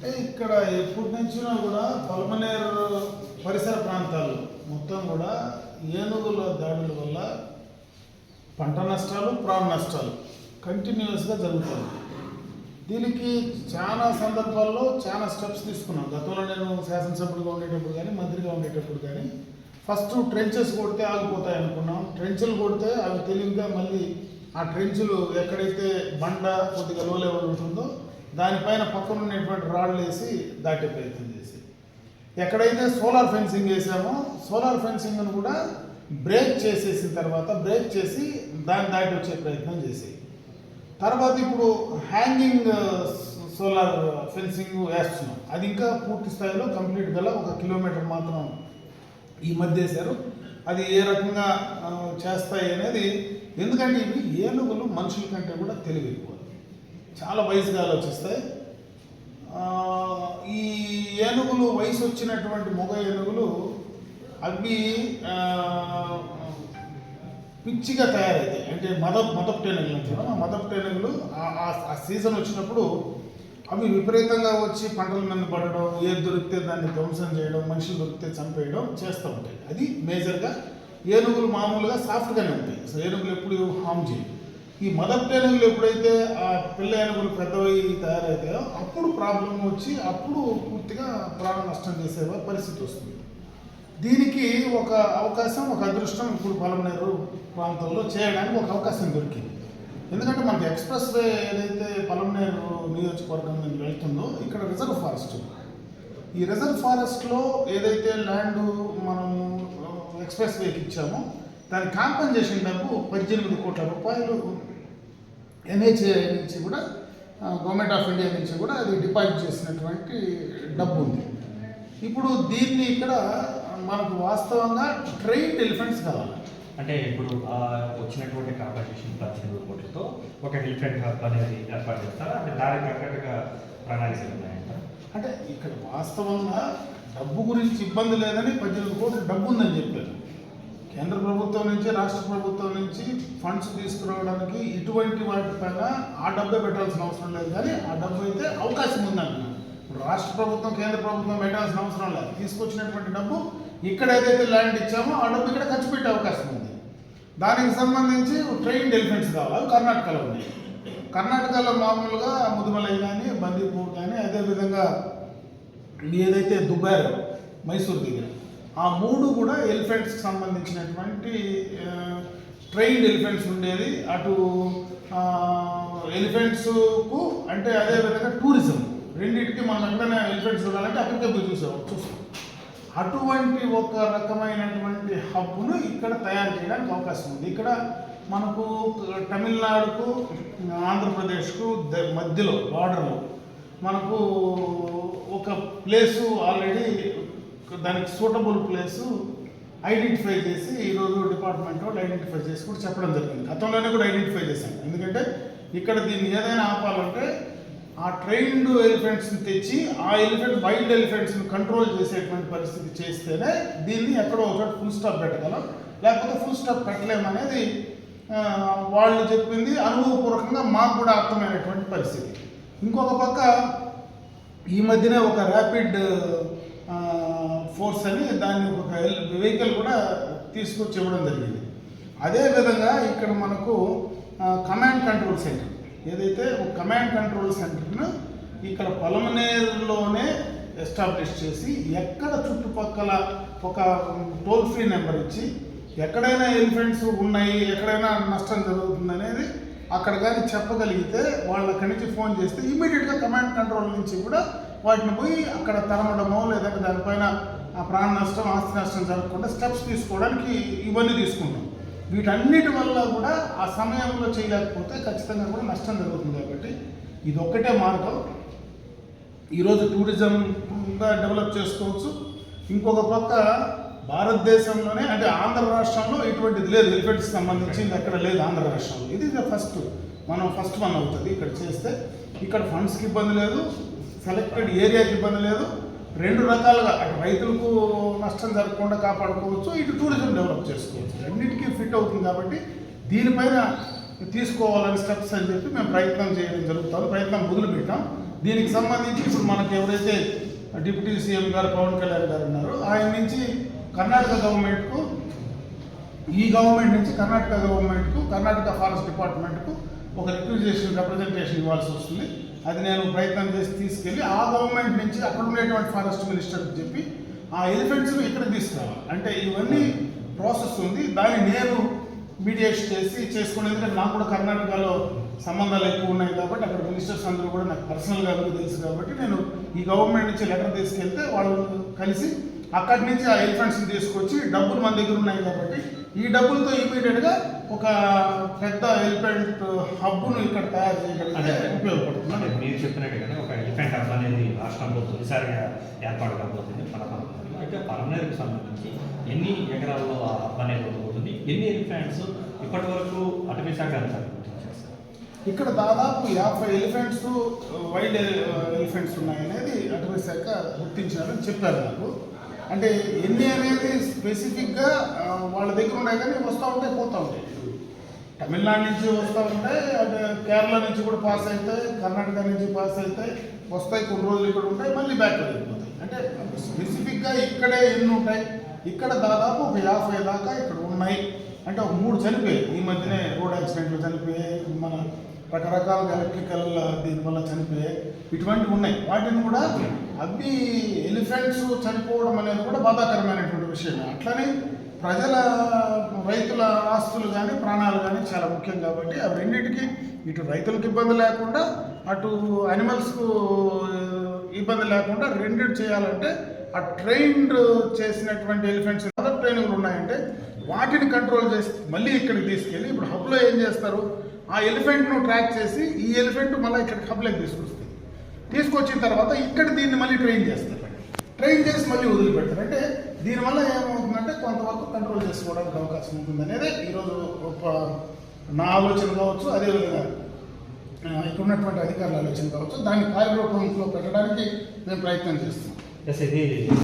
ఇక్కడ ఎప్పటి నుంచినా కూడా పల్మనేరు పరిసర ప్రాంతాలు మొత్తం కూడా ఏనుగుల దాడుల వల్ల పంట నష్టాలు, ప్రాణ నష్టాలు కంటిన్యూస్గా జరుగుతుంది. దీనికి చాలా సందర్భాల్లో చాలా స్టెప్స్ తీసుకున్నాం. గతంలో నేను శాసనసభ్యుడిగా ఉండేటప్పుడు కానీ, మంత్రిగా ఉండేటప్పుడు కానీ ఫస్ట్ ట్రెంచెస్ కొడితే ఆగిపోతాయి అనుకున్నాం. ట్రెంచులు కొడితే అవి తెలివిగా మళ్ళీ ఆ ట్రెంచులు ఎక్కడైతే బండ కొద్దిగా లో లెవెల్ ఉంటుందో దానిపైన పక్కన ఉన్నటువంటి రాళ్ళు వేసి దాటే ప్రయత్నం చేసి, ఎక్కడైతే సోలార్ ఫెన్సింగ్ వేసామో సోలార్ ఫెన్సింగ్ను కూడా బ్రేక్ చేసేసిన తర్వాత బ్రేక్ చేసి దాన్ని దాటి వచ్చే ప్రయత్నం చేసి, తర్వాత ఇప్పుడు హ్యాంగింగ్ సోలార్ ఫెన్సింగ్ వేస్తున్నాం. అది ఇంకా పూర్తి స్థాయిలో కంప్లీట్ గల 1 కిలోమీటర్ మాత్రం ఈ మధ్య వేశారు. అది ఏ రకంగా చేస్తాయి అనేది, ఎందుకంటే ఇవి ఏనుగులు మనుషుల కంటే కూడా తెలివి ఎక్కువ, చాలా వయసుగా ఆలోచిస్తాయి. ఈ ఏనుగులు వయసు వచ్చినటువంటి మగ ఏనుగులు అవి పిచ్చిగా తయారవుతాయి. అంటే మదపుటేనుగులు అంటారు. ఆ మదపుటేనుగులు ఆ సీజన్ వచ్చినప్పుడు అవి విపరీతంగా వచ్చి పంటల మీద పడడం, ఏది దొరికితే దాన్ని ధ్వంసం చేయడం, మనుషులు దొరికితే చంపేయడం చేస్తూ ఉంటాయి. అది మేజర్గా. ఏనుగులు మామూలుగా సాఫ్ట్గానే ఉంటాయి, అసలు ఏనుగులు ఎప్పుడు హామ్ చేయవు. ఈ మదపుటేనుగులు ఎప్పుడైతే ఆ పిల్ల ఏనుగులు పెద్దవై తయారవుతాయో అప్పుడు ప్రాబ్లం వచ్చి అప్పుడు పూర్తిగా ప్రాణ నష్టం చేసే పరిస్థితి వస్తుంది. దీనికి ఒక అవకాశం, ఒక అదృష్టం ఇప్పుడు పల్మనేరు ప్రాంతంలో చేయడానికి ఒక అవకాశం దొరికింది. ఎందుకంటే మనకి ఎక్స్ప్రెస్ వే ఏదైతే పల్మనేరు నియోజకవర్గం నుంచి వెళ్తుందో ఇక్కడ రిజర్వ్ ఫారెస్ట్. ఈ రిజర్వ్ ఫారెస్ట్లో ఏదైతే ల్యాండ్ మనం ఎక్స్ప్రెస్ వేకి ఇచ్చామో దాని కాంపెన్సేషన్ డబ్బు 18 కోట్ల రూపాయలు ఎన్హెచ్ఏ నుంచి కూడా, గవర్నమెంట్ ఆఫ్ ఇండియా నుంచి కూడా అది డిపాజిట్ చేసినటువంటి డబ్బు ఉంది. ఇప్పుడు దీన్ని ఇక్కడ మనకు వాస్తవంగా ట్రైన్డ్ ఎలిఫెంట్స్ కావాలి. అంటే ఇప్పుడు వచ్చినటువంటి కాంపెన్సేషన్ 18 కోట్లతో ఒక ఎలిఫెంట్ హబ్ అనేది ఏర్పాటు చేస్తారా? అంటే దానికి తగ్గట్టుగా ప్రణాళికలు ఉన్నాయంట. అంటే ఇక్కడ వాస్తవంగా డబ్బు గురించి ఇబ్బంది లేదని 18 కోట్ల డబ్బు ఉందని చెప్పారు. కేంద్ర ప్రభుత్వం నుంచి, రాష్ట్ర ప్రభుత్వం నుంచి ఫండ్స్ తీసుకురావడానికి ఇటువంటి వాటిపైన ఆ డబ్బే పెట్టాల్సిన అవసరం లేదు. కానీ ఆ డబ్బు అయితే అవకాశం ఉందంటున్నాను. ఇప్పుడు రాష్ట్ర ప్రభుత్వం, కేంద్ర ప్రభుత్వం పెట్టాల్సిన అవసరం లేదు. తీసుకొచ్చినటువంటి డబ్బు ఇక్కడ ఏదైతే ల్యాండ్ ఇచ్చామో ఆ డబ్బు ఇక్కడ ఖర్చు పెట్టే అవకాశం ఉంది. దానికి సంబంధించి ట్రైన్డ్ ఎలిఫెంట్స్ కావాలి. కర్ణాటకలో ఉన్నాయి. కర్ణాటకలో మామూలుగా ముదుమలై కానీ, బందీపూర్ కానీ, అదేవిధంగా ఏదైతే దుబాయ్, మైసూర్ దగ్గర, ఆ 3 కూడా ఎలిఫెంట్స్కి సంబంధించినటువంటి ట్రైన్డ్ ఎలిఫెంట్స్ ఉండేది. అటు ఎలిఫెంట్స్కు అంటే అదేవిధంగా టూరిజం రెండింటికి మనం ఎక్కడైనా ఎలిఫెంట్స్ చూడాలంటే అక్కడికే పోయి చూస్తాం. అటువంటి ఒక రకమైనటువంటి హబ్ను ఇక్కడ తయారు చేయడానికి అవకాశం ఉంది. ఇక్కడ మనకు తమిళనాడుకు, ఆంధ్రప్రదేశ్కు మధ్యలో బార్డర్లో మనకు ఒక ప్లేసు ఆల్రెడీ దానికి సూటబుల్ ప్లేసు ఐడెంటిఫై చేసి ఈరోజు డిపార్ట్మెంట్ వాళ్ళు ఐడెంటిఫై చేసి కూడా చెప్పడం జరిగింది. గతంలోనే కూడా ఐడెంటిఫై చేశాను. ఎందుకంటే ఇక్కడ దీన్ని ఏదైనా ఆపాలంటే ఆ ట్రైన్డ్ ఎలిఫెంట్స్ని తెచ్చి ఆ వైల్డ్ ఎలిఫెంట్స్ని కంట్రోల్ చేసేటువంటి పరిస్థితి చేస్తేనే దీన్ని ఎక్కడో ఒకటి ఫుల్ స్టాప్ పెట్టగలం, లేకపోతే ఫుల్ స్టాప్ పెట్టలేమనేది వాళ్ళు చెప్పింది. అనుభవపూర్వకంగా మాకు కూడా అర్థమైనటువంటి పరిస్థితి. ఇంకొక పక్క ఈ మధ్యనే ఒక ర్యాపిడ్ ఫోర్స్ అని దాన్ని ఒక వెహికల్ కూడా తీసుకొచ్చి ఇవ్వడం జరిగింది. అదేవిధంగా ఇక్కడ మనకు కమాండ్ కంట్రోల్ సెంటర్, ఏదైతే ఒక కమాండ్ కంట్రోల్ సెంటర్ను ఇక్కడ పల్మనేరులోనే ఎస్టాబ్లిష్ చేసి ఎక్కడ చుట్టుపక్కల ఒక టోల్ ఫ్రీ నెంబర్ ఇచ్చి ఎక్కడైనా ఎలిఫెంట్స్ ఉన్నాయి, ఎక్కడైనా నష్టం జరుగుతుంది అనేది అక్కడ కానీ చెప్పగలిగితే వాళ్ళు అక్కడి నుంచి ఫోన్ చేస్తే ఇమీడియట్గా కమాండ్ కంట్రోల్ నుంచి కూడా వాటిని పోయి అక్కడ తరమడమో లేదంటే దానిపైన ప్రాణ నష్టం, ఆస్తి నష్టం జరగకుండా స్టెప్స్ తీసుకోవడానికి ఇవన్నీ తీసుకుంటాం. వీటన్నిటి వల్ల కూడా ఆ సమయంలో చేయలేకపోతే ఖచ్చితంగా కూడా నష్టం జరుగుతుంది. కాబట్టి ఇది ఒక్కటే మార్గం. ఈరోజు టూరిజంగా డెవలప్ చేసుకోవచ్చు. ఇంకొక పక్క భారతదేశంలోనే అంటే ఆంధ్ర రాష్ట్రంలో ఇటువంటిది లేదు, ఎలిఫెంట్స్కి సంబంధించింది ఎక్కడ లేదు ఆంధ్ర రాష్ట్రంలో. ఇది ఫస్ట్ వన్ అవుతుంది. ఇక్కడ చేస్తే ఇక్కడ ఫండ్స్కి ఇబ్బంది లేదు, సెలెక్టెడ్ ఏరియాకి ఇబ్బంది లేదు. 2 రకాలుగా అటు రైతులకు నష్టం జరగకుండా కాపాడుకోవచ్చు, ఇటు టూరిజం డెవలప్ చేసుకోవచ్చు. రెండింటికి ఫిట్ అవుతుంది. కాబట్టి దీనిపైన తీసుకోవాలని స్టెప్స్ అని చెప్పి మేము ప్రయత్నం చేయడం జరుగుతుంది. ప్రయత్నం మొదలుపెట్టాం. దీనికి సంబంధించి ఇప్పుడు మనకు ఎవరైతే డిప్యూటీ సీఎం గారు పవన్ కళ్యాణ్ గారు ఉన్నారో ఆయన నుంచి కర్ణాటక గవర్నమెంట్కు, ఈ గవర్నమెంట్ నుంచి కర్ణాటక గవర్నమెంట్కు, కర్ణాటక ఫారెస్ట్ డిపార్ట్మెంట్కు ఒక రిప్రజెంటేషన్ ఇవ్వాల్సి వస్తుంది. అది నేను ప్రయత్నం చేసి తీసుకెళ్ళి ఆ గవర్నమెంట్ నుంచి అక్కడ ఉండేటువంటి ఫారెస్ట్ మినిస్టర్కి చెప్పి ఆ ఎలిఫెంట్స్ను ఇక్కడ తీసుకురావాలి. అంటే ఇవన్నీ ప్రాసెస్ ఉంది. దాన్ని నేను మీడియేట్ చేసుకుని, ఎందుకంటే నాకు కూడా కర్ణాటకలో సంబంధాలు ఎక్కువ ఉన్నాయి కాబట్టి అక్కడ మినిస్టర్స్ అందరూ కూడా నాకు పర్సనల్గా తెలుసు కాబట్టి నేను ఈ గవర్నమెంట్ నుంచి లెటర్ తీసుకెళ్తే వాళ్ళు కలిసి అక్కడి నుంచి ఆ ఎలిఫెంట్స్ని తీసుకొచ్చి డబ్బులు మన దగ్గర ఉన్నాయి కాబట్టి ఈ డబ్బులతో ఇమీడియట్గా ఒక పెద్ద ఎలిఫెంట్ హబ్ను ఇక్కడ తయారు చేయగలిగితే ఉపయోగపడుతుంది. అంటే మీరు చెప్పినట్టుగానే ఒక ఎలిఫెంట్ హబ్ అనేది రాష్ట్రంలో తొలిసారిగా ఏర్పాటు కాబోతుంది పలమనేరులో. అయితే పలమనేరుకు సంబంధించి ఎన్ని ఎకరాల్లో ఆ హబ్ అనేది ఉండబోతుంది, ఎన్ని ఎలిఫెంట్స్ ఇప్పటి వరకు అటవీ శాఖ అధికారులు గుర్తించేస్తారు? ఇక్కడ దాదాపు 50 ఎలిఫెంట్స్ వైల్డ్ ఎలిఫెంట్స్ ఉన్నాయనేది అటవీ శాఖ గుర్తించారని చెప్పారు నాకు. అంటే ఎన్ని అనేది స్పెసిఫిక్గా వాళ్ళ దగ్గర ఉన్నాయి, కానీ వస్తూ ఉంటాయి పోతూ ఉంటాయి. తమిళనాడు నుంచి వస్తూ ఉంటాయి, అంటే కేరళ నుంచి కూడా పాస్ అవుతాయి, కర్ణాటక నుంచి పాస్ అవుతాయి, వస్తాయి, కొన్ని రోజులు ఇక్కడ ఉంటాయి, మళ్ళీ బ్యాక్ వెళ్ళిపోతాయి. అంటే స్పెసిఫిక్గా ఇక్కడే ఎన్ని ఉంటాయి, ఇక్కడ దాదాపు ఒక 50 దాకా ఇక్కడ ఉన్నాయి. అంటే ఒక 3 చనిపోయాయి ఈ మధ్యనే, రోడ్ యాక్సిడెంట్లు చనిపోయాయి, మన రకరకాల ఎలక్ట్రికల్ దీనివల్ల చనిపోయాయి, ఇటువంటివి ఉన్నాయి. వాటిని కూడా అవి ఎలిఫెంట్స్ చనిపోవడం అనేది కూడా బాధాకరమైనటువంటి విషయమే. అట్లనే ప్రజల, రైతుల ఆస్తులు కానీ ప్రాణాలు కానీ చాలా ముఖ్యం కాబట్టి అవి రెండింటికి, ఇటు రైతులకు ఇబ్బంది లేకుండా అటు అనిమల్స్కు ఇబ్బంది లేకుండా రెండింటి చేయాలంటే ఆ ట్రైన్డ్ చేసినటువంటి ఎలిఫెంట్స్ అదర్ ట్రైనింగ్లు ఉన్నాయంటే వాటిని కంట్రోల్ చేసి మళ్ళీ ఇక్కడికి తీసుకెళ్ళి, ఇప్పుడు హబ్లో ఏం చేస్తారు, ఆ ఎలిఫెంట్ను ట్రాక్ చేసి ఈ ఎలిఫెంట్ మళ్ళీ ఇక్కడికి హబ్లోకి తీసుకొస్తుంది. తీసుకొచ్చిన తర్వాత ఇక్కడ దీన్ని మళ్ళీ ట్రైన్ చేస్తారు, ట్రైన్ చేసి మళ్ళీ వదిలిపెడతారు. అంటే దీనివల్ల ఏమవుతుందంటే కొంతవరకు కంట్రోల్ చేసుకోవడానికి అవకాశం ఉంటుంది అనేది ఈరోజు నా ఆలోచన కావచ్చు, అదేవిధంగా ఇక్కడ ఉన్నటువంటి అధికారుల ఆలోచన కావచ్చు. దాన్ని కార్యరూపంలో పెట్టడానికి మేము ప్రయత్నం చేస్తున్నాం. ఇది